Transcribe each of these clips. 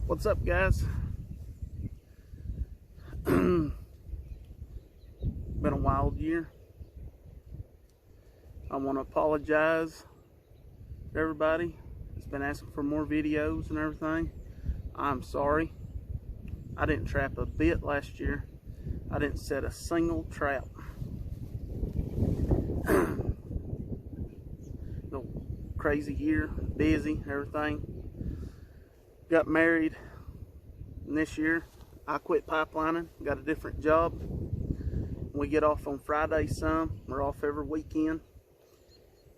What's up, guys? Been a wild year. I want to apologize to everybody that's been asking for more videos and everything. I'm sorry. I didn't trap a bit last year. I didn't set a single trap. No crazy year, busy, everything. Got married, and this year I quit pipelining, got a different job. We get off on Friday some, we're off every weekend.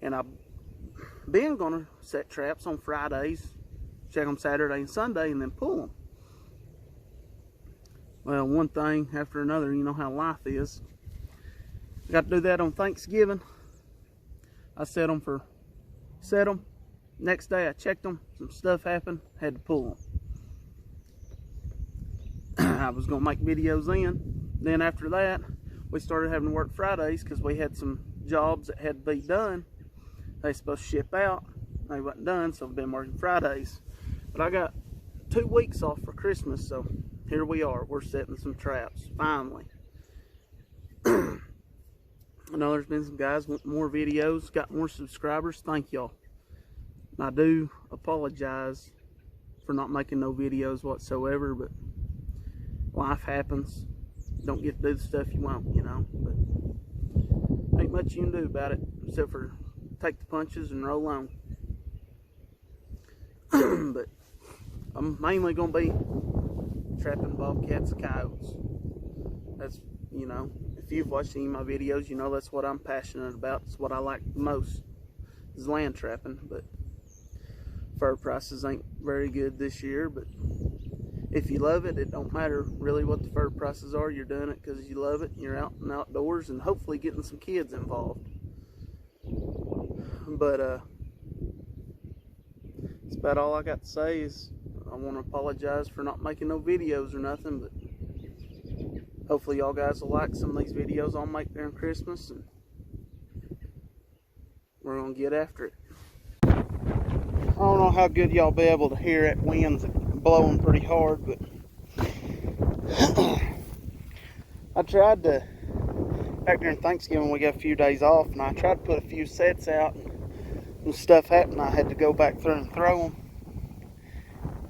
And I've been gonna set traps on Fridays, check them Saturday and Sunday, and then pull them. Well, one thing after another, you know how life is. Got to do that on Thanksgiving. I set them. Next day I checked them, some stuff happened, had to pull them. I was gonna make videos then after that, we started having to work Fridays because we had some jobs that had to be done. They supposed to ship out, they wasn't done, so I've been working Fridays. But I got 2 weeks off for Christmas, so here we are. We're setting some traps, finally. I know there's been some guys want more videos, got more subscribers. Thank y'all. I do apologize for not making no videos whatsoever, but life happens. You don't get to do the stuff you want, you know. But ain't much you can do about it except for take the punches and roll on. But I'm mainly gonna be trapping bobcats and coyotes. That's, you know, if you've watched any of my videos, you know that's what I'm passionate about. It's what I like the most, is land trapping. But fur prices ain't very good this year, but if you love it, it don't matter really what the fur prices are. You're doing it because you love it, and you're out and outdoors, and hopefully getting some kids involved. But that's about all I got to say. Is I want to apologize for not making no videos or nothing, but hopefully y'all guys will like some of these videos I'll make during Christmas, and we're gonna get after it. I don't know how good y'all be able to hear it. Wind's blowing pretty hard, but I tried to, back during Thanksgiving we got a few days off, and I tried to put a few sets out, and stuff happened. I had to go back through and throw them.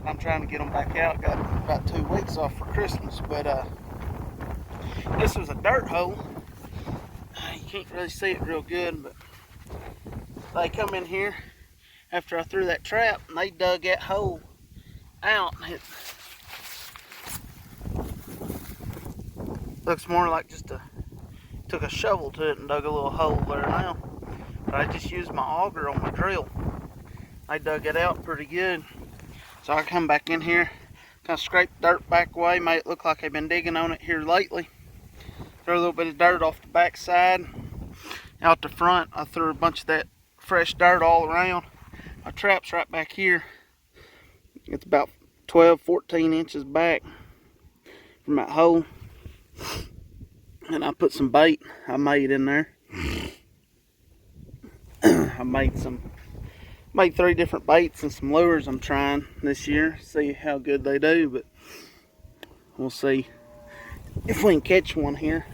I'm trying to get them back out. Got about 2 weeks off for Christmas, but this was a dirt hole. You can't really see it real good, but they come in here after I threw that trap, and they dug that hole out. It looks more like just took a shovel to it and dug a little hole there now. But I just used my auger on my drill. I dug it out pretty good. So I come back in here, kind of scrape the dirt back away, made it look like I've been digging on it here lately. Throw a little bit of dirt off the back side. Out the front, I threw a bunch of that fresh dirt all around. My trap's right back here. It's about 12-14 inches back from that hole. And I put some bait I made in there. I made 3 different baits and some lures I'm trying this year. See how good they do, but we'll see if we can catch one here.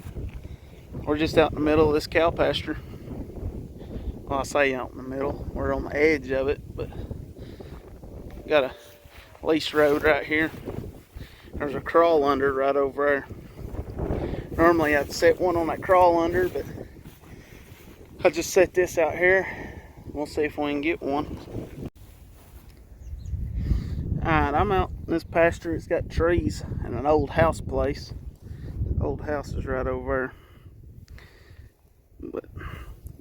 We're just out in the middle of this cow pasture. Well, I say out in the middle. We're on the edge of it, but got a lease road right here. There's a crawl under right over there. Normally I'd set one on that crawl under, but I just set this out here. We'll see if we can get one. Alright, I'm out in this pasture. It's got trees and an old house place. The old house is right over there. But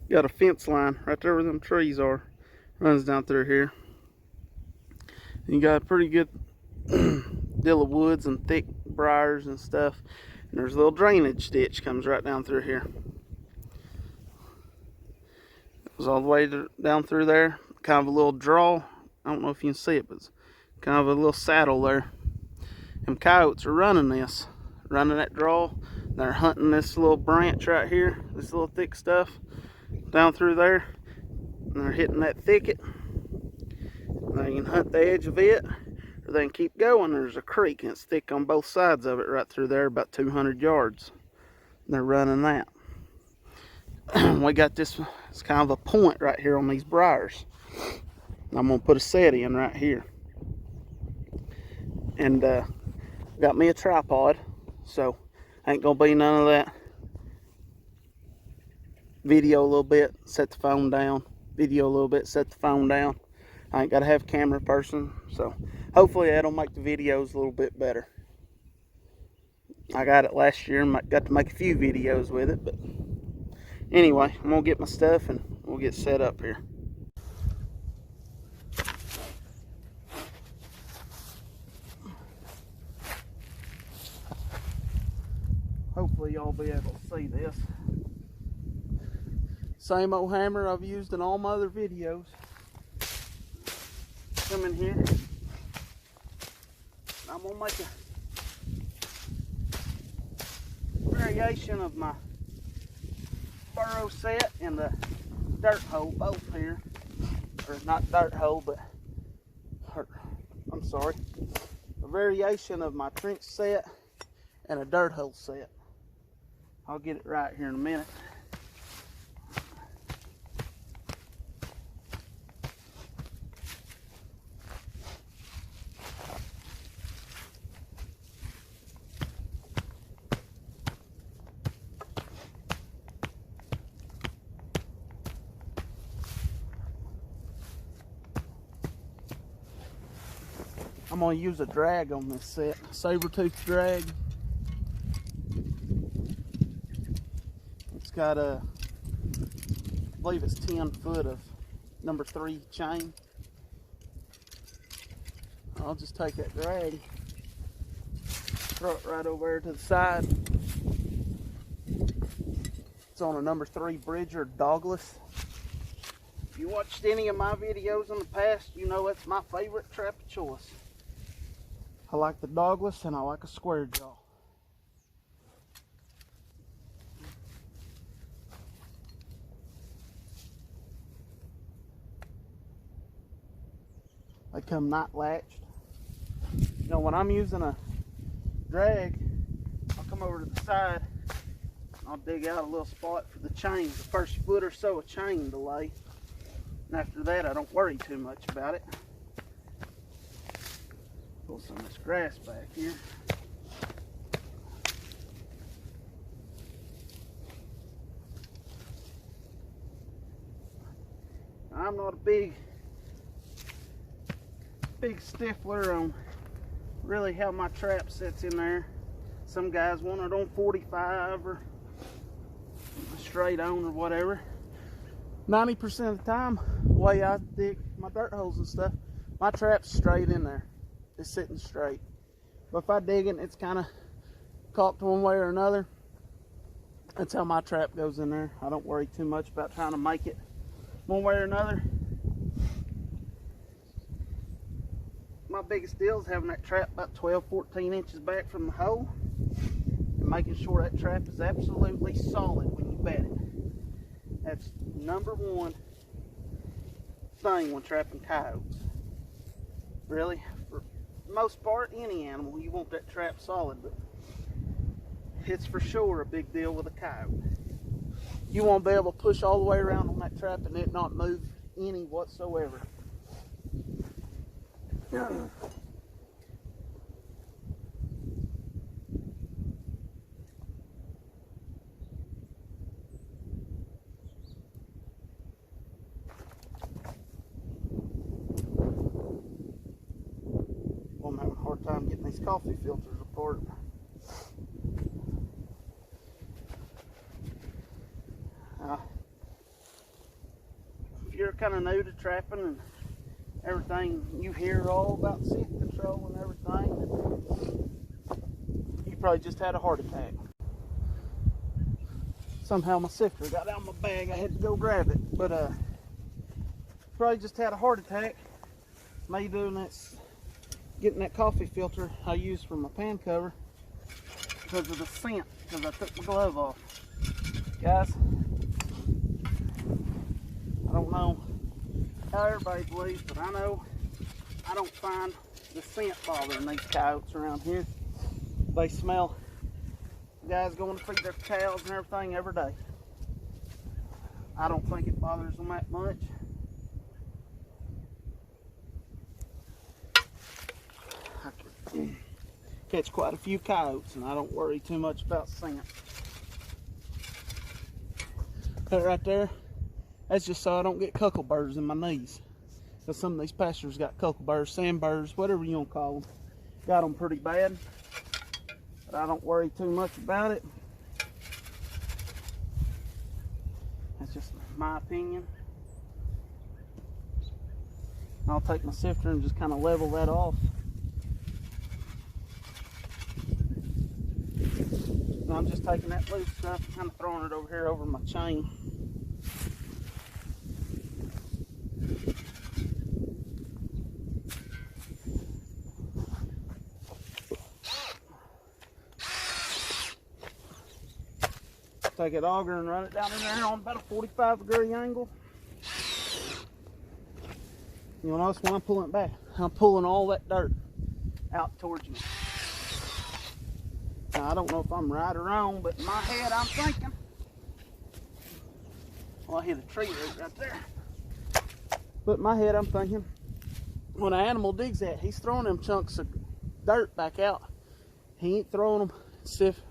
got a fence line right there where them trees are. Runs down through here. And you got a pretty good deal of woods and thick briars and stuff. And there's a little drainage ditch comes right down through here. It was all the way down through there. Kind of a little draw. I don't know if you can see it, but it's kind of a little saddle there. Them coyotes are running this. Running that draw. They're hunting this little branch right here. This little thick stuff. Down through there. And they're hitting that thicket. They can hunt the edge of it, or But then keep going, there's a creek and it's thick on both sides of it right through there, about 200 yards. And they're running that. We got this, it's kind of a point right here on these briars. I'm gonna put a set in right here. And got me a tripod, so ain't gonna be none of that video a little bit, set the phone down, video a little bit, set the phone down. I ain't gotta have a camera person, so hopefully that'll make the videos a little bit better. I got it last year and got to make a few videos with it, but anyway, I'm gonna get my stuff and we'll get set up here. Hopefully y'all be able to see this. Same old hammer I've used in all my other videos. Come in here. I'm gonna make a variation of my burrow set and the dirt hole both here. Or not dirt hole, but I'm sorry. A variation of my trench set and a dirt hole set. I'll get it right here in a minute. I'm going to use a drag on this set, saber-tooth drag. It's got a, I believe it's 10 foot of number 3 chain. I'll just take that drag, throw it right over there to the side. It's on a number 3 Bridger dogless. If you watched any of my videos in the past, you know it's my favorite trap of choice. I like the dogless and I like a square jaw. They come not latched. You know, when I'm using a drag, I'll come over to the side and I'll dig out a little spot for the chain, the first foot or so of chain to lay. And after that, I don't worry too much about it. Pull some of this grass back here. I'm not a big stiffler on really how my trap sits in there. Some guys want it on 45 or straight on or whatever. 90% of the time, the way I dig my dirt holes and stuff, my trap's straight in there. It's sitting straight. But if I dig it, it's kind of cocked one way or another. That's how my trap goes in there. I don't worry too much about trying to make it one way or another. My biggest deal is having that trap about 12-14 inches back from the hole and making sure that trap is absolutely solid when you bed it. That's number one thing when trapping coyotes. Really, for the most part, any animal, you want that trap solid, but it's for sure a big deal with a coyote. You want to be able to push all the way around on that trap and it not move any whatsoever. I'm having a hard time getting these coffee filters apart. If you're kind of new to trapping and everything, you hear all about scent control and everything, you probably just had a heart attack. Somehow my sifter got out of my bag, I had to go grab it, but probably just had a heart attack. Me doing this, getting that coffee filter I use for my pan cover because of the scent, because I took my glove off. Guys, I don't know how everybody believes, but I know I don't find the scent bothering these coyotes around here. They smell guys going to feed their cows and everything every day. I don't think it bothers them that much. I can catch quite a few coyotes and I don't worry too much about scent. That right there, that's just so I don't get cuckleburrs in my knees. Because some of these pastures got cuckleburrs, sandburrs, whatever you want to call them. Got them pretty bad. But I don't worry too much about it. That's just my opinion. I'll take my sifter and just kind of level that off. And I'm just taking that loose stuff and kind of throwing it over here over my chain. Take an auger and run it down in there on about a 45-degree angle. You'll notice when I'm pulling it back, I'm pulling all that dirt out towards me. Now, I don't know if I'm right or wrong, but in my head I'm thinking, well, I hit a tree right there. But in my head I'm thinking, when an animal digs that, he's throwing them chunks of dirt back out. He ain't throwing them,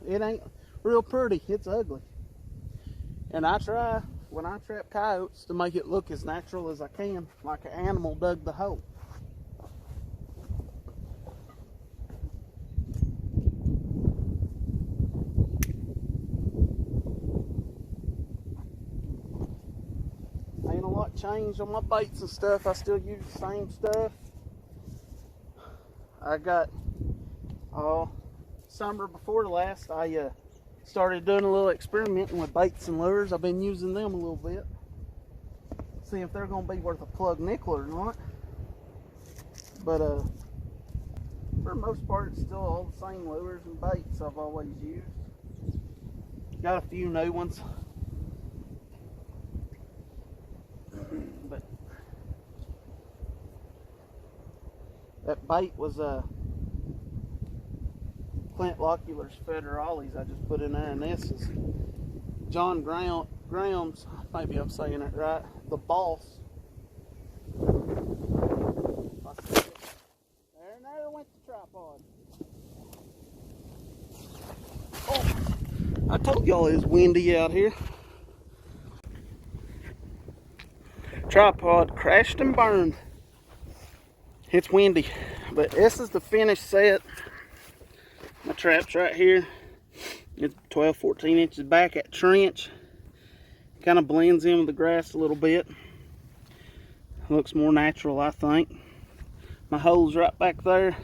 it ain't real pretty, it's ugly. And I try, when I trap coyotes, to make it look as natural as I can, like an animal dug the hole. Ain't a lot changed on my baits and stuff. I still use the same stuff. I got, summer before last, I started doing a little experimenting with baits and lures. I've been using them a little bit. See if they're going to be worth a plug nickel or not. But for the most part, it's still all the same lures and baits I've always used. Got a few new ones. But that bait was Clint Lockular's Federales I just put in there, and this is John Graham's, maybe I'm saying it right, the Boss. There went the tripod. Oh, I told y'all it was windy out here. Tripod crashed and burned. It's windy, but this is the finished set. My trap's right here. It's 12-14 inches back at trench. Kind of blends in with the grass a little bit. Looks more natural, I think. My hole's right back there.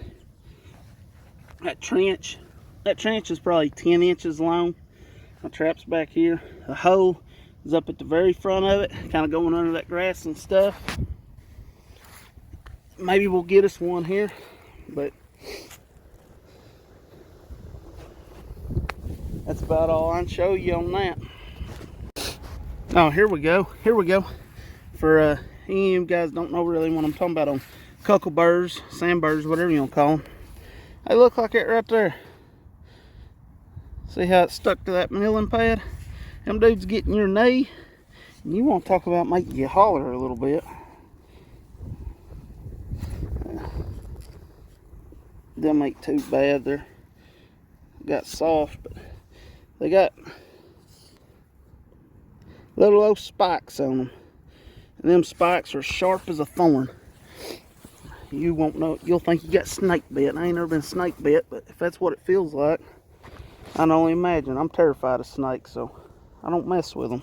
That trench is probably 10 inches long. My trap's back here. The hole is up at the very front of it, kind of going under that grass and stuff. Maybe we'll get us one here, but that's about all I can show you on that. Oh, here we go. For any of you guys don't know really what I'm talking about on cuckleburrs, sandburrs, whatever you want to call them. They look like it right there. See how it's stuck to that milling pad? Them dudes get in your knee, and you want to talk about making you holler a little bit. Them ain't too bad. They're got soft, but they got little old spikes on them, and them spikes are sharp as a thorn. You won't know. You'll think you got snake bit. I ain't never been snake bit, but if that's what it feels like, I can only imagine. I'm terrified of snakes, so I don't mess with them.